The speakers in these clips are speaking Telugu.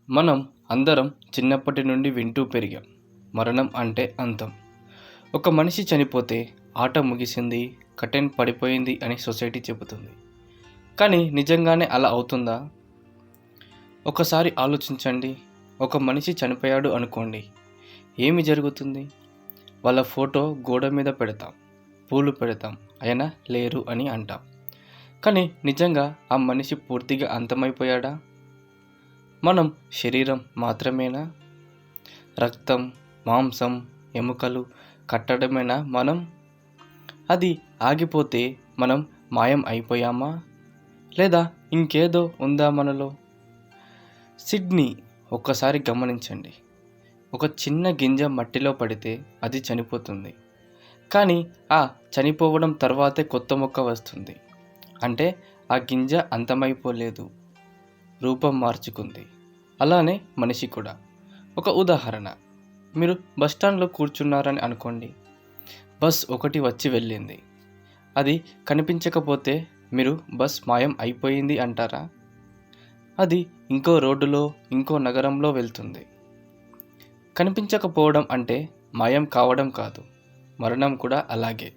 మనం అందరం చిన్నప్పటి నుండి వింటూ పెరిగాం. మరణం అంటే అంతం. ఒక మనిషి చనిపోతే ఆట ముగిసింది, కర్టెన్ పడిపోయింది అని సొసైటీ చెబుతుంది. కానీ నిజంగానే అలా అవుతుందా? ఒకసారి ఆలోచించండి. ఒక మనిషి చనిపోయాడు అనుకోండి. ఏమి జరుగుతుంది? వాళ్ళ ఫోటో గోడ మీద పెడతాం, పూలు పెడతాం, ఆయన లేరు అని అంటాం. కానీ నిజంగా ఆ మనిషి పూర్తిగా అంతమైపోయాడా? మనం శరీరం మాత్రమేనా? రక్తం, మాంసం, ఎముకలు కట్టడమేనా మనం? అది ఆగిపోతే మనం మాయం అయిపోయామా? లేదా ఇంకేదో ఉందా మనలో? సిడ్నీ, ఒక్కసారి గమనించండి. ఒక చిన్న గింజ మట్టిలో పడితే అది చనిపోతుంది. కానీ ఆ చనిపోవడం తర్వాతే కొత్త మొక్క వస్తుంది. అంటే ఆ గింజ అంతమైపోలేదు, రూపం మార్చుకుంది. అలానే మనిషి కూడా. ఒక ఉదాహరణ, మీరు బస్టాండ్లో కూర్చున్నారని అనుకోండి. బస్ ఒకటి వచ్చి వెళ్ళింది. అది కనిపించకపోతే మీరు బస్ మాయం అయిపోయింది అంటారా? అది ఇంకో రోడ్డులో, ఇంకో నగరంలో వెళ్తుంది. కనిపించకపోవడం అంటే మాయం కావడం కాదు. మరణం కూడా అలాగే.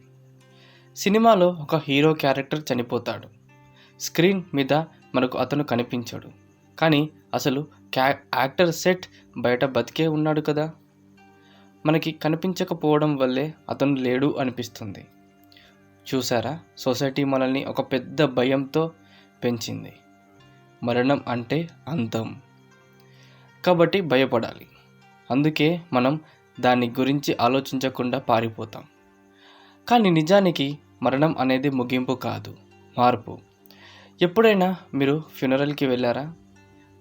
సినిమాలో ఒక హీరో క్యారెక్టర్ చనిపోతాడు. స్క్రీన్ మీద మనకు అతను కనిపించడు. కానీ అసలు యాక్టర్ సెట్ బయట బతికే ఉన్నాడు కదా. మనకి కనిపించకపోవడం వల్లే అతను లేడు అనిపిస్తుంది. చూసారా, సొసైటీ మనల్ని ఒక పెద్ద భయంతో పెంచింది. మరణం అంటే అంతం, కాబట్టి భయపడాలి. అందుకే మనం దాని గురించి ఆలోచించకుండా పారిపోతాం. కానీ నిజానికి మరణం అనేది ముగింపు కాదు, మార్పు. ఎప్పుడైనా మీరు ఫ్యూనరల్కి వెళ్ళారా?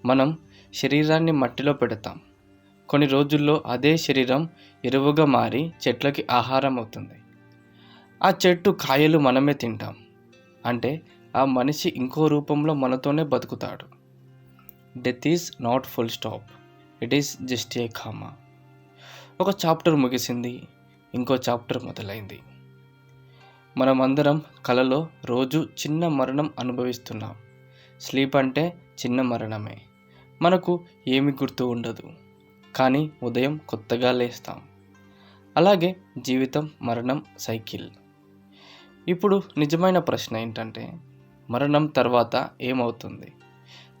మనం శరీరాన్ని మట్టిలో పెడతాం. కొన్ని రోజుల్లో అదే శరీరం ఎరువుగా మారి చెట్లకి ఆహారం అవుతుంది. ఆ చెట్టు కాయలు మనమే తింటాం. అంటే ఆ మనిషి ఇంకో రూపంలో మనతోనే బతుకుతాడు. Death is not full stop, it is just a comma. ఒక చాప్టర్ ముగిసింది, ఇంకో చాప్టర్ మొదలైంది. మనమందరం కలలో రోజు చిన్న మరణం అనుభవిస్తున్నాం. స్లీప్ అంటే చిన్న మరణమే. మనకు ఏమి గుర్తు ఉండదు, కానీ ఉదయం కొత్తగా లేస్తాం. అలాగే జీవితం మరణం సైకిల్. ఇప్పుడు నిజమైన ప్రశ్న ఏంటంటే, మరణం తర్వాత ఏమవుతుంది?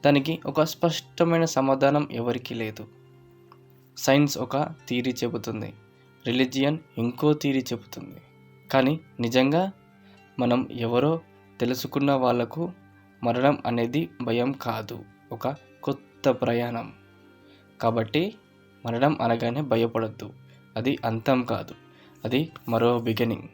దానికి ఒక స్పష్టమైన సమాధానం ఎవరికీ లేదు. సైన్స్ ఒక థియరీ చెబుతుంది, రిలీజియన్ ఇంకో థియరీ చెబుతుంది. కానీ నిజంగా మనం ఎవరో తెలుసుకున్న వాళ్ళకు మరణం అనేది భయం కాదు, ఒక కొత్త ప్రయాణం. కాబట్టి మరణం అనగానే భయపడద్దు. అది అంతం కాదు, అది మరో బిగినింగ్.